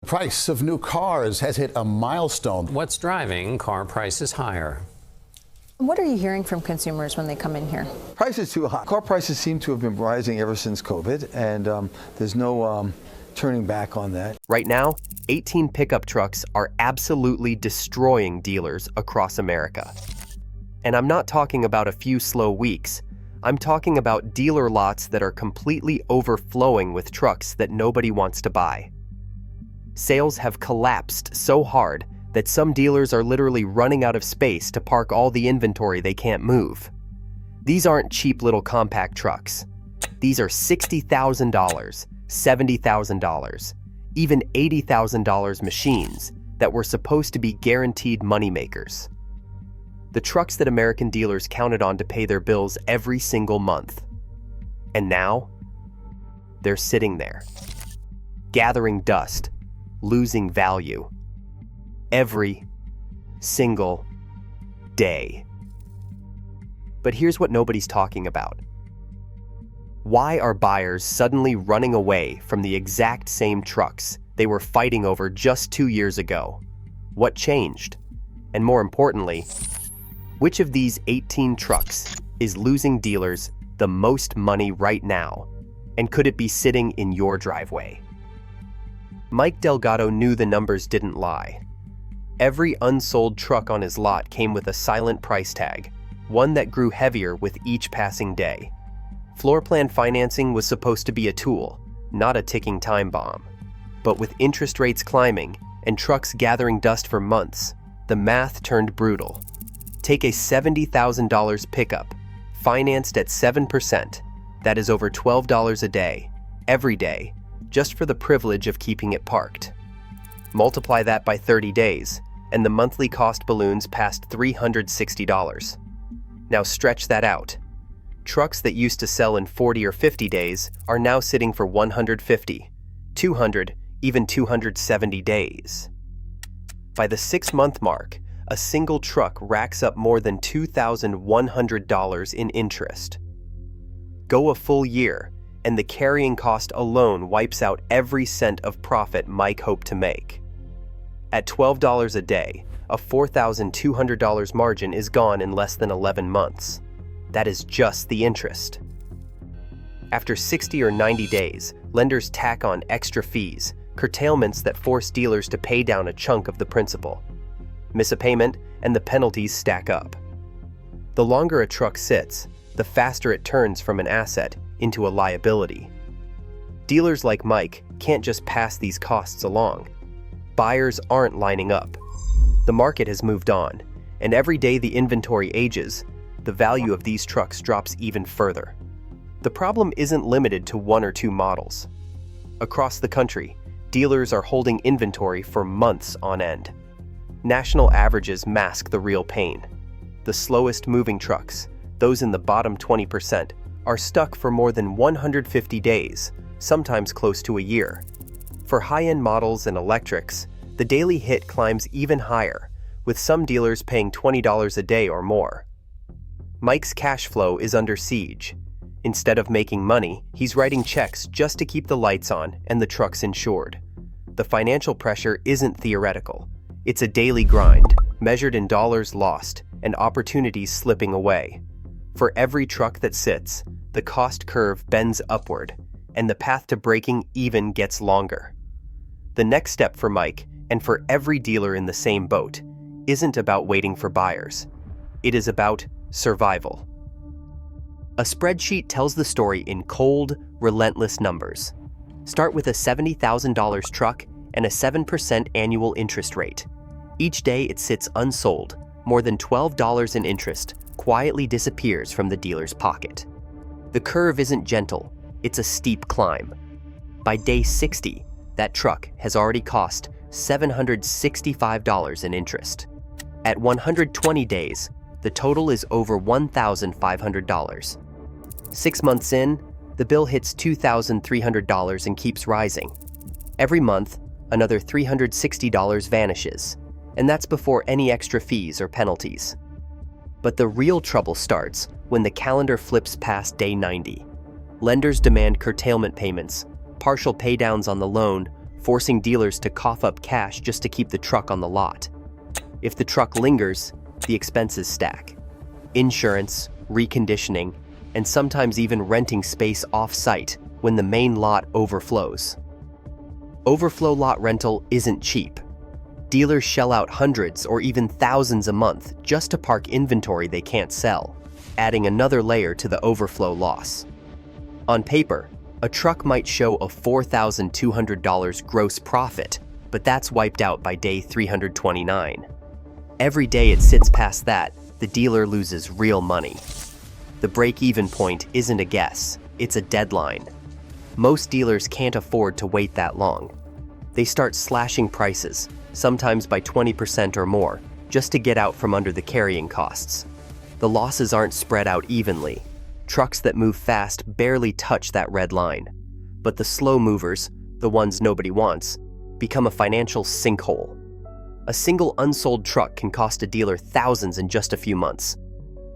Price of new cars has hit a milestone. What's driving car prices higher? What are you hearing from consumers when they come in here? Prices too high. Car prices seem to have been rising ever since COVID, and there's no turning back on that. Right now, 18 pickup trucks are absolutely destroying dealers across America. And I'm not talking about a few slow weeks. I'm talking about dealer lots that are completely overflowing with trucks that nobody wants to buy. Sales have collapsed so hard that some dealers are literally running out of space to park all the inventory they can't move. These aren't cheap little compact trucks. These are $60,000, $70,000, even $80,000 machines that were supposed to be guaranteed moneymakers. The trucks that American dealers counted on to pay their bills every single month. And now, they're sitting there, gathering dust, losing value every single day. But here's what nobody's talking about. Why are buyers suddenly running away from the exact same trucks they were fighting over just 2 years ago? What changed? And more importantly, which of these 18 trucks is losing dealers the most money right now? And could it be sitting in your driveway? Mike Delgado knew the numbers didn't lie. Every unsold truck on his lot came with a silent price tag, one that grew heavier with each passing day. Floor plan financing was supposed to be a tool, not a ticking time bomb. But with interest rates climbing and trucks gathering dust for months, the math turned brutal. Take a $70,000 pickup, financed at 7%, that is over $12 a day, every day, just for the privilege of keeping it parked. Multiply that by 30 days, and the monthly cost balloons past $360. Now stretch that out. Trucks that used to sell in 40 or 50 days are now sitting for 150, 200, even 270 days. By the 6-month mark, a single truck racks up more than $2,100 in interest. Go a full year, and the carrying cost alone wipes out every cent of profit Mike hoped to make. At $12 a day, a $4,200 margin is gone in less than 11 months. That is just the interest. After 60 or 90 days, lenders tack on extra fees, curtailments that force dealers to pay down a chunk of the principal. Miss a payment, and the penalties stack up. The longer a truck sits, the faster it turns from an asset into a liability. Dealers like Mike can't just pass these costs along. Buyers aren't lining up. The market has moved on, and every day the inventory ages, the value of these trucks drops even further. The problem isn't limited to 1 or 2 models. Across the country, dealers are holding inventory for months on end. National averages mask the real pain. The slowest moving trucks, those in the bottom 20%, are stuck for more than 150 days, sometimes close to a year. For high-end models and electrics, the daily hit climbs even higher, with some dealers paying $20 a day or more. Mike's cash flow is under siege. Instead of making money, he's writing checks just to keep the lights on and the trucks insured. The financial pressure isn't theoretical. It's a daily grind, measured in dollars lost and opportunities slipping away. For every truck that sits, the cost curve bends upward, and the path to breaking even gets longer. The next step for Mike, and for every dealer in the same boat, isn't about waiting for buyers. It is about survival. A spreadsheet tells the story in cold, relentless numbers. Start with a $70,000 truck and a 7% annual interest rate. Each day it sits unsold, more than $12 in interest quietly disappears from the dealer's pocket. The curve isn't gentle, it's a steep climb. By day 60, that truck has already cost $765 in interest. At 120 days, the total is over $1,500. 6 months in, the bill hits $2,300 and keeps rising. Every month, another $360 vanishes, and that's before any extra fees or penalties. But the real trouble starts when the calendar flips past day 90. Lenders demand curtailment payments, partial paydowns on the loan, forcing dealers to cough up cash just to keep the truck on the lot. If the truck lingers, the expenses stack. Insurance, reconditioning, and sometimes even renting space off-site when the main lot overflows. Overflow lot rental isn't cheap. Dealers shell out hundreds or even thousands a month just to park inventory they can't sell, adding another layer to the overflow loss. On paper, a truck might show a $4,200 gross profit, but that's wiped out by day 329. Every day it sits past that, the dealer loses real money. The break-even point isn't a guess, it's a deadline. Most dealers can't afford to wait that long. They start slashing prices, sometimes by 20% or more, just to get out from under the carrying costs. The losses aren't spread out evenly. Trucks that move fast barely touch that red line. But the slow movers, the ones nobody wants, become a financial sinkhole. A single unsold truck can cost a dealer thousands in just a few months.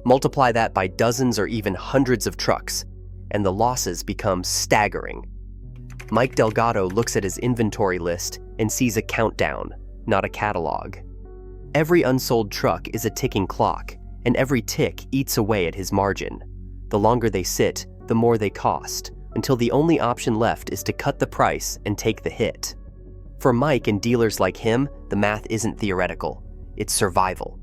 Multiply that by dozens or even hundreds of trucks, and the losses become staggering. Mike Delgado looks at his inventory list and sees a countdown, not a catalog. Every unsold truck is a ticking clock, and every tick eats away at his margin. The longer they sit, the more they cost, until the only option left is to cut the price and take the hit. For Mike and dealers like him, the math isn't theoretical, it's survival.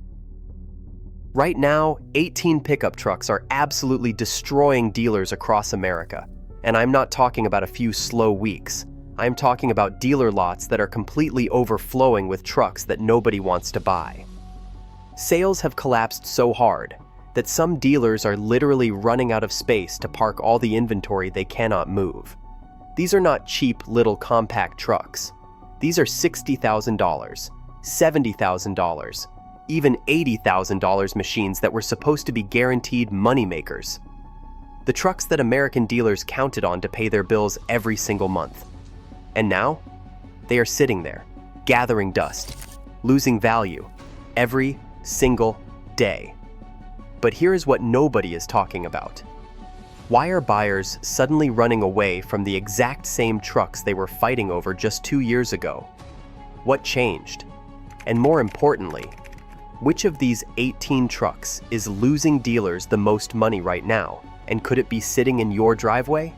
Right now, 18 pickup trucks are absolutely destroying dealers across America. And I'm not talking about a few slow weeks. I'm talking about dealer lots that are completely overflowing with trucks that nobody wants to buy. Sales have collapsed so hard that some dealers are literally running out of space to park all the inventory they cannot move. These are not cheap little compact trucks. These are $60,000, $70,000, even $80,000 machines that were supposed to be guaranteed moneymakers. The trucks that American dealers counted on to pay their bills every single month. And now, they are sitting there, gathering dust, losing value every single day. But here is what nobody is talking about. Why are buyers suddenly running away from the exact same trucks they were fighting over just 2 years ago? What changed? And more importantly, which of these 18 trucks is losing dealers the most money right now? And could it be sitting in your driveway?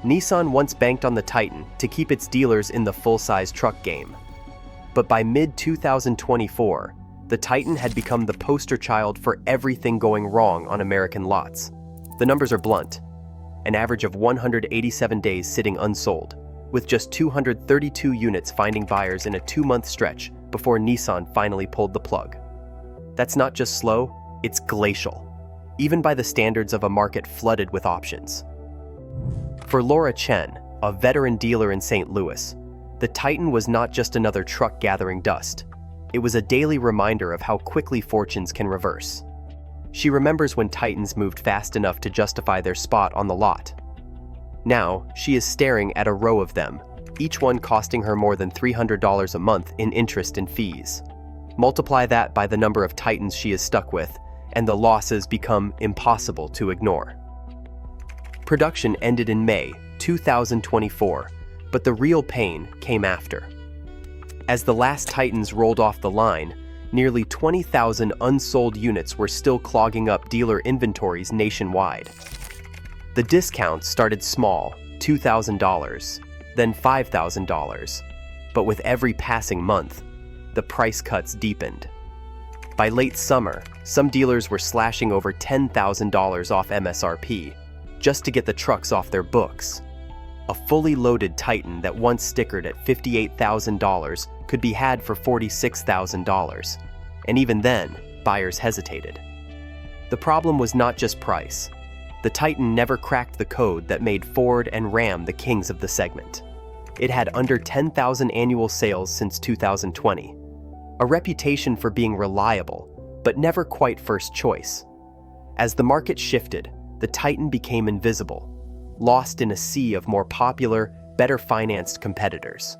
Nissan once banked on the Titan to keep its dealers in the full-size truck game. But by mid-2024, the Titan had become the poster child for everything going wrong on American lots. The numbers are blunt. An average of 187 days sitting unsold, with just 232 units finding buyers in a 2-month stretch before Nissan finally pulled the plug. That's not just slow, it's glacial, even by the standards of a market flooded with options. For Laura Chen, a veteran dealer in St. Louis, the Titan was not just another truck gathering dust. It was a daily reminder of how quickly fortunes can reverse. She remembers when Titans moved fast enough to justify their spot on the lot. Now, she is staring at a row of them, each one costing her more than $300 a month in interest and fees. Multiply that by the number of Titans she is stuck with, and the losses become impossible to ignore. Production ended in May 2024, but the real pain came after. As the last Titans rolled off the line, nearly 20,000 unsold units were still clogging up dealer inventories nationwide. The discounts started small, $2,000, then $5,000, but with every passing month, the price cuts deepened. By late summer, some dealers were slashing over $10,000 off MSRP just to get the trucks off their books. A fully loaded Titan that once stickered at $58,000 could be had for $46,000, and even then, buyers hesitated. The problem was not just price. The Titan never cracked the code that made Ford and Ram the kings of the segment. It had under 10,000 annual sales since 2020, a reputation for being reliable, but never quite first choice. As the market shifted, the Titan became invisible, lost in a sea of more popular, better-financed competitors.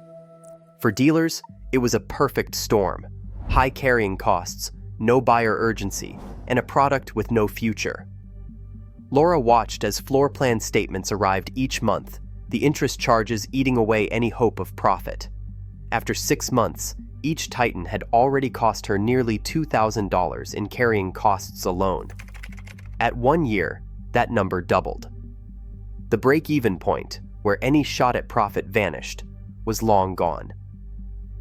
For dealers, it was a perfect storm: high carrying costs, no buyer urgency, and a product with no future. Laura watched as floor plan statements arrived each month, the interest charges eating away any hope of profit. After 6 months, each Titan had already cost her nearly $2,000 in carrying costs alone. At 1 year, that number doubled. The break-even point, where any shot at profit vanished, was long gone.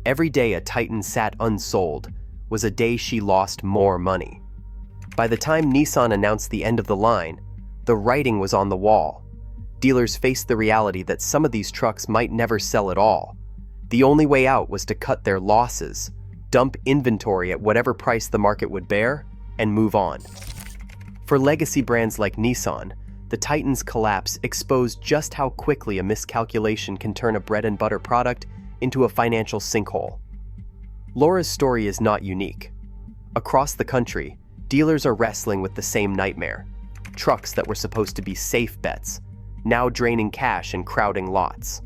Every day a Titan sat unsold was a day she lost more money. By the time Nissan announced the end of the line, the writing was on the wall. Dealers faced the reality that some of these trucks might never sell at all. The only way out was to cut their losses, dump inventory at whatever price the market would bear, and move on. For legacy brands like Nissan, the Titan's collapse exposed just how quickly a miscalculation can turn a bread-and-butter product into a financial sinkhole. Laura's story is not unique. Across the country, dealers are wrestling with the same nightmare. Trucks that were supposed to be safe bets, now draining cash and crowding lots.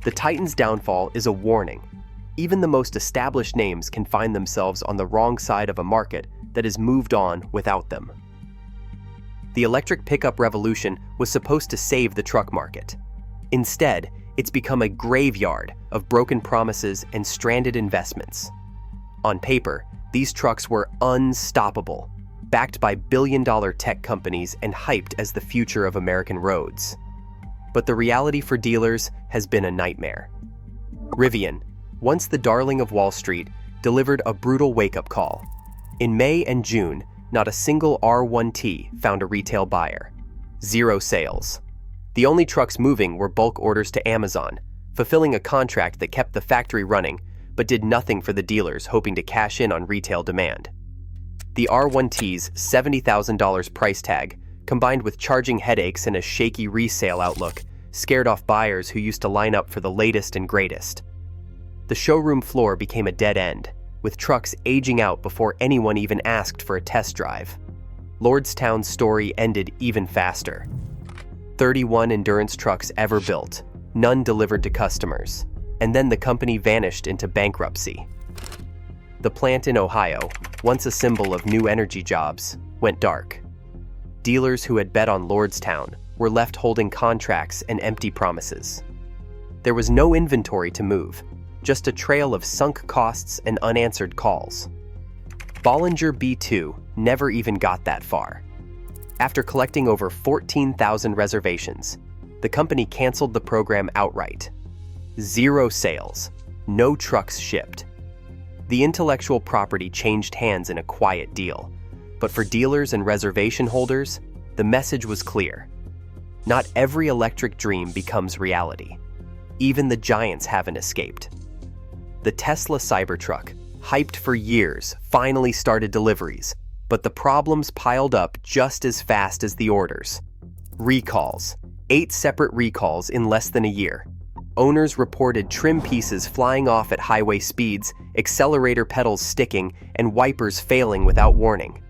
The Titan's downfall is a warning. Even the most established names can find themselves on the wrong side of a market that has moved on without them. The electric pickup revolution was supposed to save the truck market. Instead, it's become a graveyard of broken promises and stranded investments. On paper, these trucks were unstoppable, backed by billion-dollar tech companies and hyped as the future of American roads. But the reality for dealers has been a nightmare. Rivian, once the darling of Wall Street, delivered a brutal wake-up call. In May and June, not a single R1T found a retail buyer. 0 sales. The only trucks moving were bulk orders to Amazon, fulfilling a contract that kept the factory running, but did nothing for the dealers hoping to cash in on retail demand. The R1T's $70,000 price tag, combined with charging headaches and a shaky resale outlook, scared off buyers who used to line up for the latest and greatest. The showroom floor became a dead end, with trucks aging out before anyone even asked for a test drive. Lordstown's story ended even faster. 31 endurance trucks ever built, none delivered to customers, and then the company vanished into bankruptcy. The plant in Ohio, once a symbol of new energy jobs, went dark. Dealers who had bet on Lordstown were left holding contracts and empty promises. There was no inventory to move, just a trail of sunk costs and unanswered calls. Bollinger B2 never even got that far. After collecting over 14,000 reservations, the company canceled the program outright. 0 sales, no trucks shipped. The intellectual property changed hands in a quiet deal, but for dealers and reservation holders, the message was clear. Not every electric dream becomes reality. Even the giants haven't escaped. The Tesla Cybertruck, hyped for years, finally started deliveries, but the problems piled up just as fast as the orders. Recalls. 8 separate recalls in less than a year. Owners reported trim pieces flying off at highway speeds, accelerator pedals sticking, and wipers failing without warning.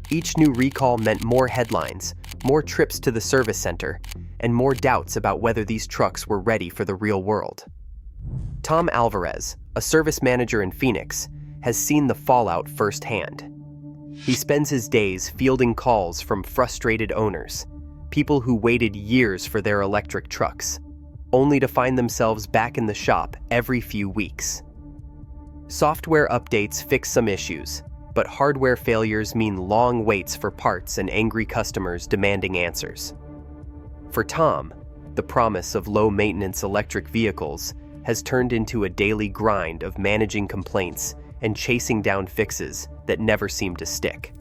Each new recall meant more headlines, more trips to the service center, and more doubts about whether these trucks were ready for the real world. Tom Alvarez, a service manager in Phoenix, has seen the fallout firsthand. He spends his days fielding calls from frustrated owners, people who waited years for their electric trucks, only to find themselves back in the shop every few weeks. Software updates fix some issues, but hardware failures mean long waits for parts and angry customers demanding answers. For Tom, the promise of low-maintenance electric vehicles has turned into a daily grind of managing complaints and chasing down fixes that never seem to stick.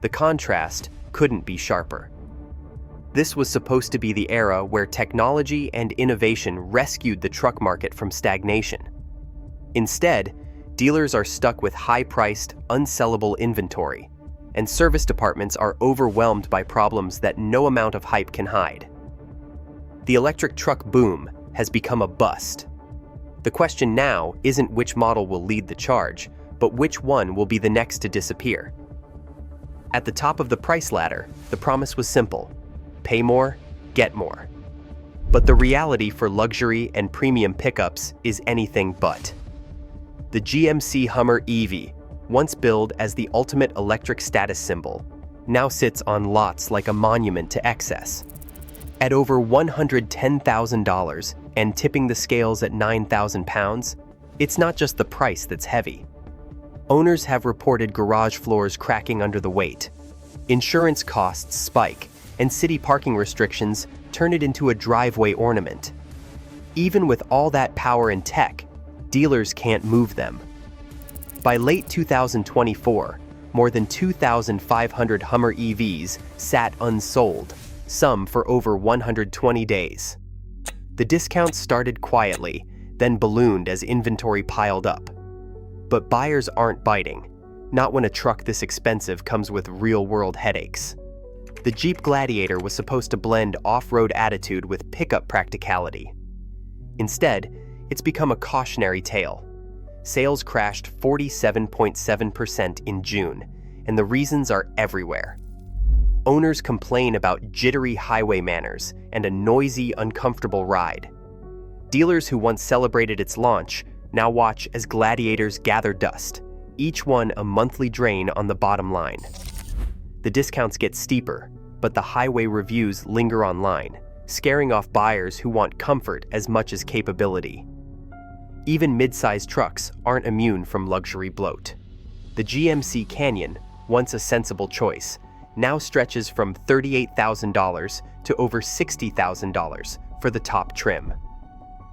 The contrast couldn't be sharper. This was supposed to be the era where technology and innovation rescued the truck market from stagnation. Instead, dealers are stuck with high-priced, unsellable inventory, and service departments are overwhelmed by problems that no amount of hype can hide. The electric truck boom has become a bust. The question now isn't which model will lead the charge, but which one will be the next to disappear. At the top of the price ladder, the promise was simple: pay more, get more. But the reality for luxury and premium pickups is anything but. The GMC Hummer EV, once billed as the ultimate electric status symbol, now sits on lots like a monument to excess. At over $110,000 and tipping the scales at 9,000 pounds, it's not just the price that's heavy. Owners have reported garage floors cracking under the weight. Insurance costs spike, and city parking restrictions turn it into a driveway ornament. Even with all that power and tech, dealers can't move them. By late 2024, more than 2,500 Hummer EVs sat unsold, some for over 120 days. The discounts started quietly, then ballooned as inventory piled up. But buyers aren't biting, not when a truck this expensive comes with real-world headaches. The Jeep Gladiator was supposed to blend off-road attitude with pickup practicality. Instead, it's become a cautionary tale. Sales crashed 47.7% in June, and the reasons are everywhere. Owners complain about jittery highway manners and a noisy, uncomfortable ride. Dealers who once celebrated its launch now watch as Gladiators gather dust, each one a monthly drain on the bottom line. The discounts get steeper, but the highway reviews linger online, scaring off buyers who want comfort as much as capability. Even mid-size trucks aren't immune from luxury bloat. The GMC Canyon, once a sensible choice, now stretches from $38,000 to over $60,000 for the top trim.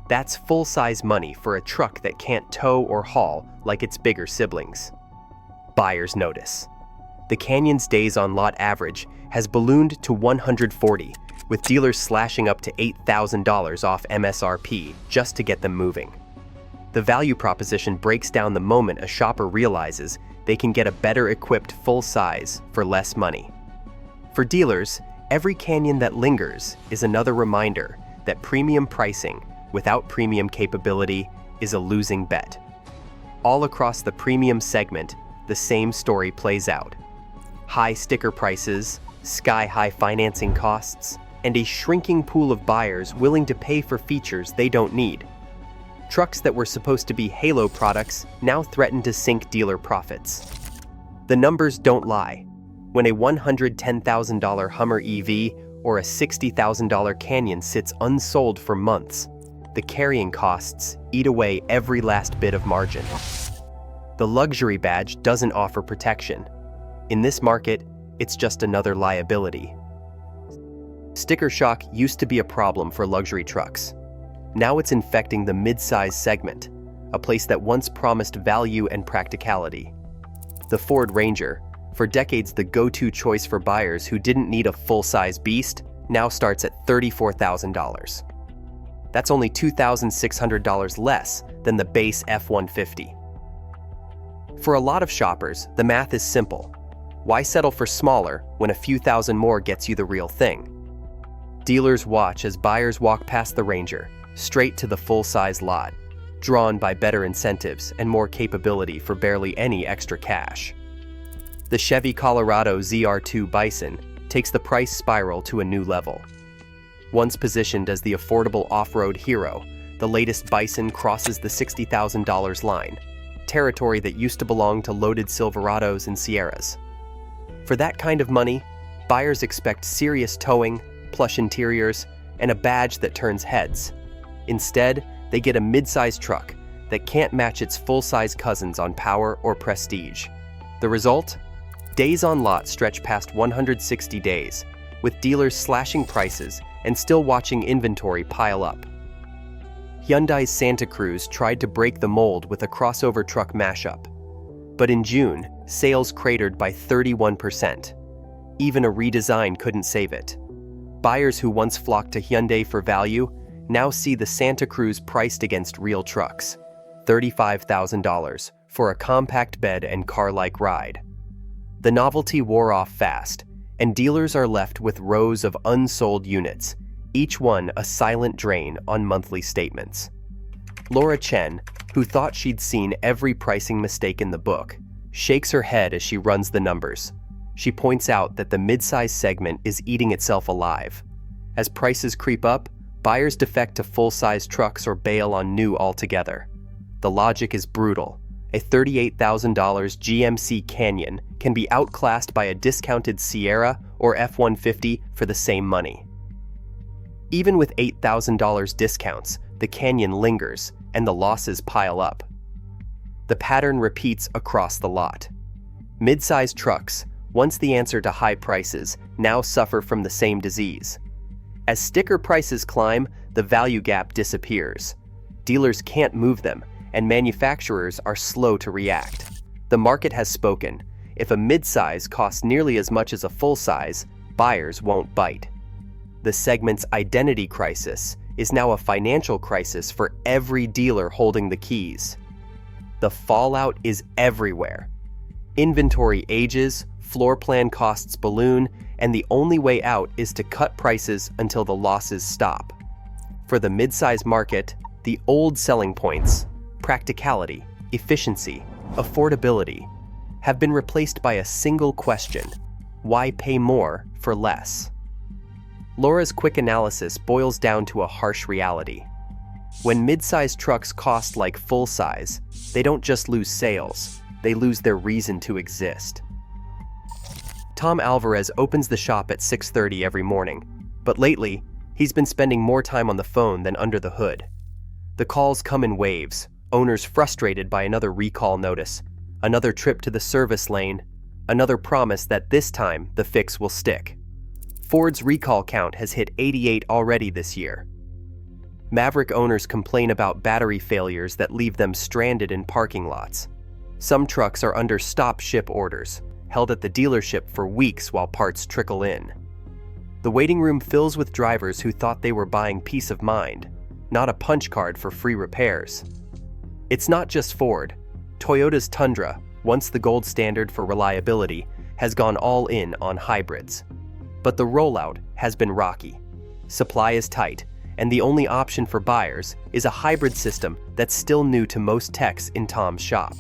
That's full-size money for a truck that can't tow or haul like its bigger siblings. Buyers notice. The Canyon's days on lot average has ballooned to 140, with dealers slashing up to $8,000 off MSRP just to get them moving. The value proposition breaks down the moment a shopper realizes they can get a better equipped full-size for less money. For dealers, every Canyon that lingers is another reminder that premium pricing without premium capability is a losing bet. All across the premium segment, the same story plays out. High sticker prices, sky-high financing costs, and a shrinking pool of buyers willing to pay for features they don't need. Trucks that were supposed to be halo products now threaten to sink dealer profits. The numbers don't lie. When a $110,000 Hummer EV or a $60,000 Canyon sits unsold for months, the carrying costs eat away every last bit of margin. The luxury badge doesn't offer protection. In this market, it's just another liability. Sticker shock used to be a problem for luxury trucks. Now it's infecting the mid-size segment, a place that once promised value and practicality. The Ford Ranger, for decades the go-to choice for buyers who didn't need a full-size beast, now starts at $34,000. That's only $2,600 less than the base F-150. For a lot of shoppers, the math is simple. Why settle for smaller when a few thousand more gets you the real thing? Dealers watch as buyers walk past the Ranger, straight to the full-size lot, drawn by better incentives and more capability for barely any extra cash. The Chevy Colorado ZR2 Bison takes the price spiral to a new level. Once positioned as the affordable off-road hero, the latest Bison crosses the $60,000 line, territory that used to belong to loaded Silverados and Sierras. For that kind of money, buyers expect serious towing, plush interiors, and a badge that turns heads. Instead, they get a mid-size truck that can't match its full-size cousins on power or prestige. The result? Days on lot stretch past 160 days, with dealers slashing prices and still watching inventory pile up. Hyundai's Santa Cruz tried to break the mold with a crossover truck mashup. But in June, sales cratered by 31%. Even a redesign couldn't save it. Buyers who once flocked to Hyundai for value now see the Santa Cruz priced against real trucks, $35,000 for a compact bed and car-like ride. The novelty wore off fast, and dealers are left with rows of unsold units, each one a silent drain on monthly statements. Laura Chen, who thought she'd seen every pricing mistake in the book, shakes her head as she runs the numbers. She points out that the mid-size segment is eating itself alive. As prices creep up, buyers defect to full-size trucks or bail on new altogether. The logic is brutal. A $38,000 GMC Canyon can be outclassed by a discounted Sierra or F-150 for the same money. Even with $8,000 discounts, the canyon lingers and the losses pile up. The pattern repeats across the lot. Mid-size trucks, once the answer to high prices, now suffer from the same disease. As sticker prices climb, the value gap disappears. Dealers can't move them, and manufacturers are slow to react. The market has spoken. If a mid-size costs nearly as much as a full-size, buyers won't bite. The segment's identity crisis is now a financial crisis for every dealer holding the keys. The fallout is everywhere. Inventory ages, floor plan costs balloon, and the only way out is to cut prices until the losses stop. For the mid-size market, the old selling points, practicality, efficiency, affordability, have been replaced by a single question: why pay more for less? Laura's quick analysis boils down to a harsh reality. When mid-size trucks cost like full-size, they don't just lose sales, they lose their reason to exist. Tom Alvarez opens the shop at 6:30 every morning, but lately, he's been spending more time on the phone than under the hood. The calls come in waves, owners frustrated by another recall notice, another trip to the service lane, another promise that this time the fix will stick. Ford's recall count has hit 88 already this year. Maverick owners complain about battery failures that leave them stranded in parking lots. Some trucks are under stop-ship orders, held at the dealership for weeks while parts trickle in. The waiting room fills with drivers who thought they were buying peace of mind, not a punch card for free repairs. It's not just Ford. Toyota's Tundra, once the gold standard for reliability, has gone all in on hybrids. But the rollout has been rocky. Supply is tight, and the only option for buyers is a hybrid system that's still new to most techs in Tom's shop.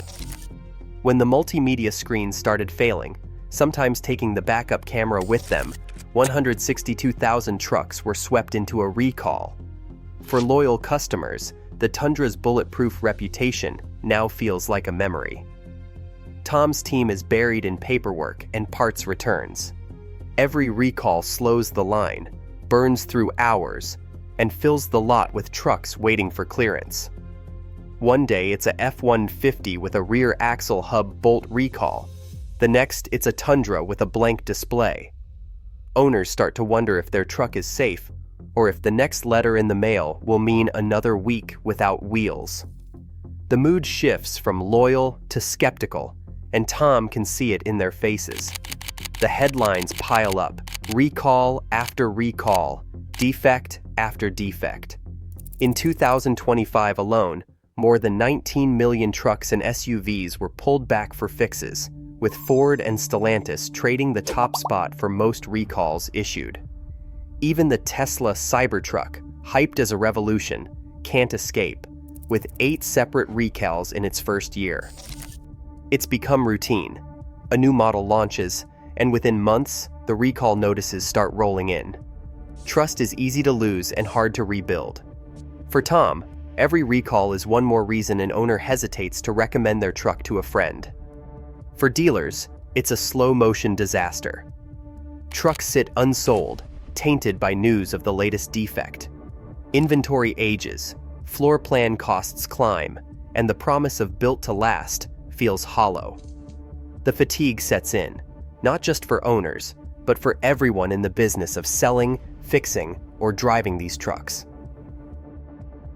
When the multimedia screens started failing, sometimes taking the backup camera with them, 162,000 trucks were swept into a recall. For loyal customers, the Tundra's bulletproof reputation now feels like a memory. Tom's team is buried in paperwork and parts returns. Every recall slows the line, burns through hours, and fills the lot with trucks waiting for clearance. One day it's a F-150 with a rear axle hub bolt recall. The next it's a Tundra with a blank display. Owners start to wonder if their truck is safe, or if the next letter in the mail will mean another week without wheels. The mood shifts from loyal to skeptical, and Tom can see it in their faces. The headlines pile up, recall after recall, defect after defect. In 2025 alone, more than 19 million trucks and SUVs were pulled back for fixes, with Ford and Stellantis trading the top spot for most recalls issued. Even the Tesla Cybertruck, hyped as a revolution, can't escape, with 8 separate recalls in its first year. It's become routine. A new model launches, and within months, the recall notices start rolling in. Trust is easy to lose and hard to rebuild. For Tom, every recall is one more reason an owner hesitates to recommend their truck to a friend. For dealers, it's a slow-motion disaster. Trucks sit unsold, tainted by news of the latest defect. Inventory ages, floor plan costs climb, and the promise of built to last feels hollow. The fatigue sets in, not just for owners, but for everyone in the business of selling, fixing, or driving these trucks.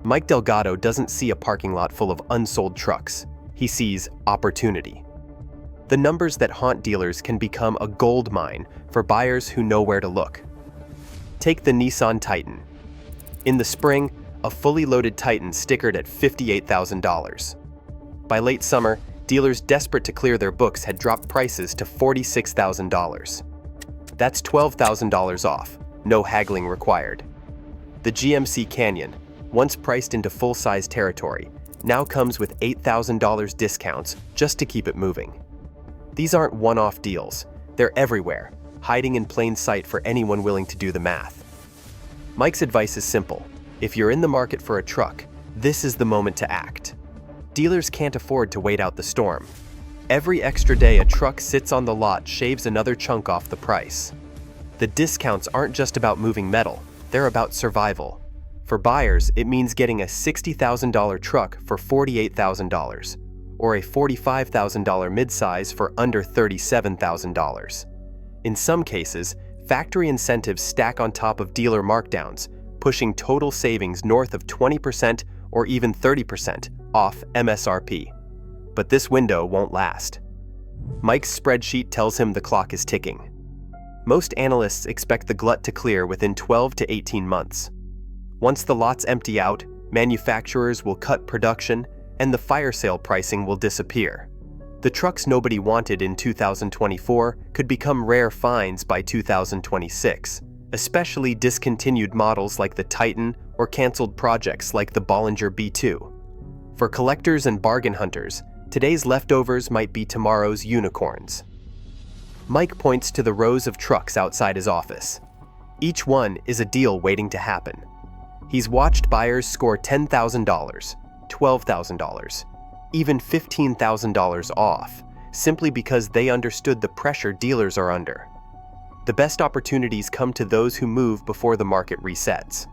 Mike Delgado doesn't see a parking lot full of unsold trucks. He sees opportunity. The numbers that haunt dealers can become a gold mine for buyers who know where to look. Take the Nissan Titan. In the spring, a fully loaded Titan stickered at $58,000. By late summer, dealers desperate to clear their books had dropped prices to $46,000. That's $12,000 off, no haggling required. The GMC Canyon, once priced into full-size territory, now comes with $8,000 discounts just to keep it moving. These aren't one-off deals. They're everywhere, hiding in plain sight for anyone willing to do the math. Mike's advice is simple. If you're in the market for a truck, this is the moment to act. Dealers can't afford to wait out the storm. Every extra day a truck sits on the lot shaves another chunk off the price. The discounts aren't just about moving metal, they're about survival. For buyers, it means getting a $60,000 truck for $48,000, or a $45,000 midsize for under $37,000. In some cases, factory incentives stack on top of dealer markdowns, pushing total savings north of 20% or even 30% off MSRP. But this window won't last. Mike's spreadsheet tells him the clock is ticking. Most analysts expect the glut to clear within 12 to 18 months. Once the lots empty out, manufacturers will cut production and the fire sale pricing will disappear. The trucks nobody wanted in 2024 could become rare finds by 2026, especially discontinued models like the Titan or canceled projects like the Bollinger B2. For collectors and bargain hunters, today's leftovers might be tomorrow's unicorns. Mike points to the rows of trucks outside his office. Each one is a deal waiting to happen. He's watched buyers score $10,000, $12,000, even $15,000 off, simply because they understood the pressure dealers are under. The best opportunities come to those who move before the market resets.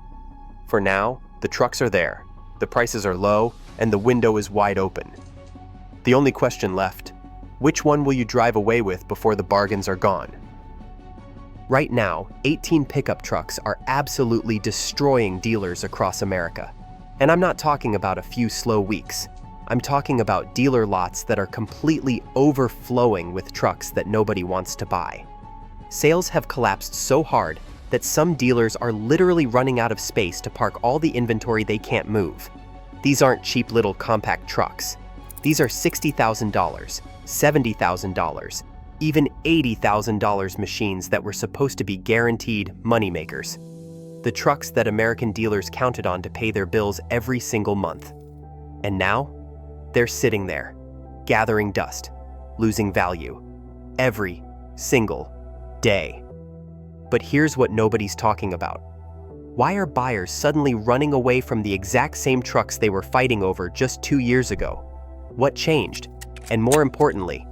For now, the trucks are there, the prices are low, and the window is wide open. The only question left: which one will you drive away with before the bargains are gone? Right now, 18 pickup trucks are absolutely destroying dealers across America. And I'm not talking about a few slow weeks. I'm talking about dealer lots that are completely overflowing with trucks that nobody wants to buy. Sales have collapsed so hard that some dealers are literally running out of space to park all the inventory they can't move. These aren't cheap little compact trucks. These are $60,000, $70,000, even $80,000 machines that were supposed to be guaranteed moneymakers. The trucks that American dealers counted on to pay their bills every single month. And now, they're sitting there, gathering dust, losing value, every single day. But here's what nobody's talking about. Why are buyers suddenly running away from the exact same trucks they were fighting over just 2 years ago? What changed? And more importantly,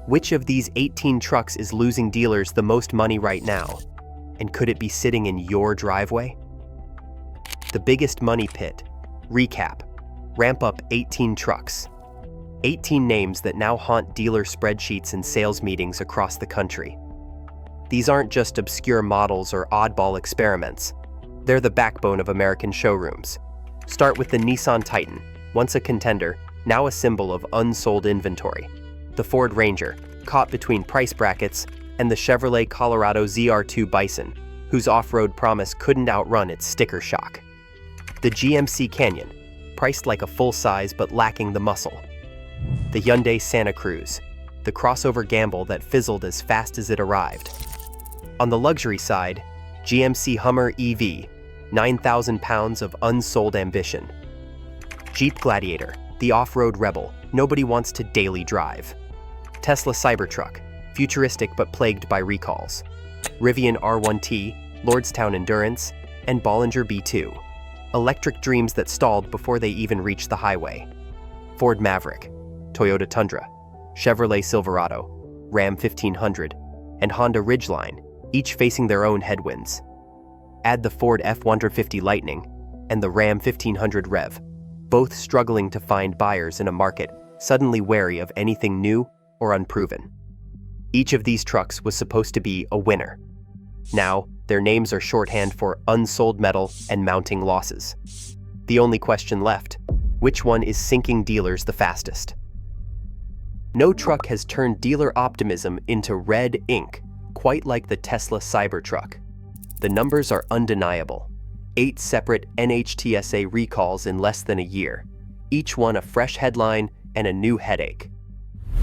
which of these 18 trucks is losing dealers the most money right now? And could it be sitting in your driveway? The biggest money pit. Recap. Ramp up 18 trucks. 18 names that now haunt dealer spreadsheets and sales meetings across the country. These aren't just obscure models or oddball experiments. They're the backbone of American showrooms. Start with the Nissan Titan, once a contender, now a symbol of unsold inventory. The Ford Ranger, caught between price brackets, and the Chevrolet Colorado ZR2 Bison, whose off-road promise couldn't outrun its sticker shock. The GMC Canyon, priced like a full-size but lacking the muscle. The Hyundai Santa Cruz, the crossover gamble that fizzled as fast as it arrived. On the luxury side, GMC Hummer EV, 9,000 pounds of unsold ambition. Jeep Gladiator, the off-road rebel nobody wants to daily drive. Tesla Cybertruck, futuristic but plagued by recalls. Rivian R1T, Lordstown Endurance, and Bollinger B2, electric dreams that stalled before they even reached the highway. Ford Maverick, Toyota Tundra, Chevrolet Silverado, Ram 1500, and Honda Ridgeline, each facing their own headwinds. Add the Ford F-150 Lightning and the Ram 1500 Rev, both struggling to find buyers in a market suddenly wary of anything new or unproven. Each of these trucks was supposed to be a winner. Now, their names are shorthand for unsold metal and mounting losses. The only question left: which one is sinking dealers the fastest? No truck has turned dealer optimism into red ink quite like the Tesla Cybertruck. The numbers are undeniable. 8 separate NHTSA recalls in less than a year, each one a fresh headline and a new headache.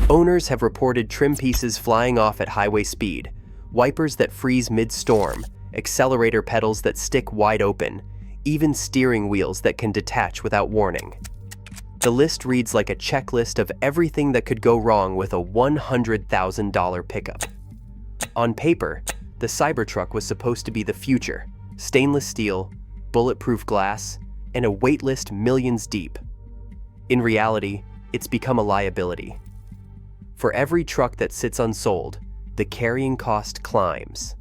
Owners have reported trim pieces flying off at highway speed, wipers that freeze mid-storm, accelerator pedals that stick wide open, even steering wheels that can detach without warning. The list reads like a checklist of everything that could go wrong with a $100,000 pickup. On paper, the Cybertruck was supposed to be the future: stainless steel, bulletproof glass, and a waitlist millions deep. In reality, it's become a liability. For every truck that sits unsold, the carrying cost climbs.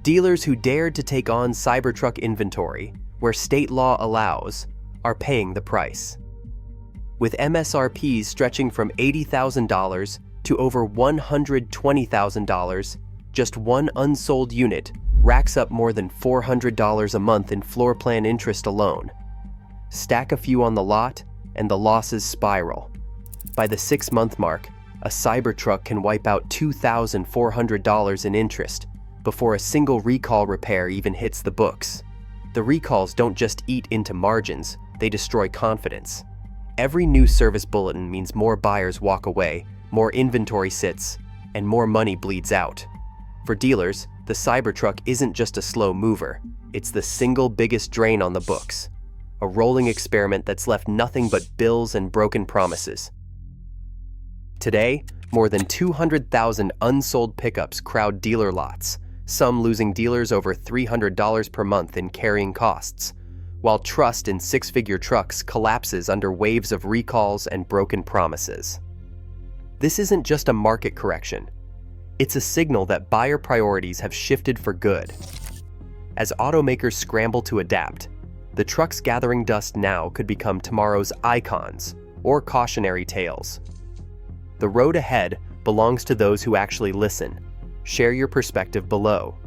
Dealers who dared to take on Cybertruck inventory, where state law allows, are paying the price. With MSRPs stretching from $80,000 to over $120,000, just one unsold unit racks up more than $400 a month in floor plan interest alone. Stack a few on the lot, and the losses spiral. By the 6-month mark, a Cybertruck can wipe out $2,400 in interest before a single recall repair even hits the books. The recalls don't just eat into margins, they destroy confidence. Every new service bulletin means more buyers walk away, more inventory sits, and more money bleeds out. For dealers, the Cybertruck isn't just a slow mover, it's the single biggest drain on the books. A rolling experiment that's left nothing but bills and broken promises. Today, more than 200,000 unsold pickups crowd dealer lots, some losing dealers over $300 per month in carrying costs, while trust in 6-figure trucks collapses under waves of recalls and broken promises. This isn't just a market correction. It's a signal that buyer priorities have shifted for good. As automakers scramble to adapt, the trucks gathering dust now could become tomorrow's icons or cautionary tales. The road ahead belongs to those who actually listen. Share your perspective below.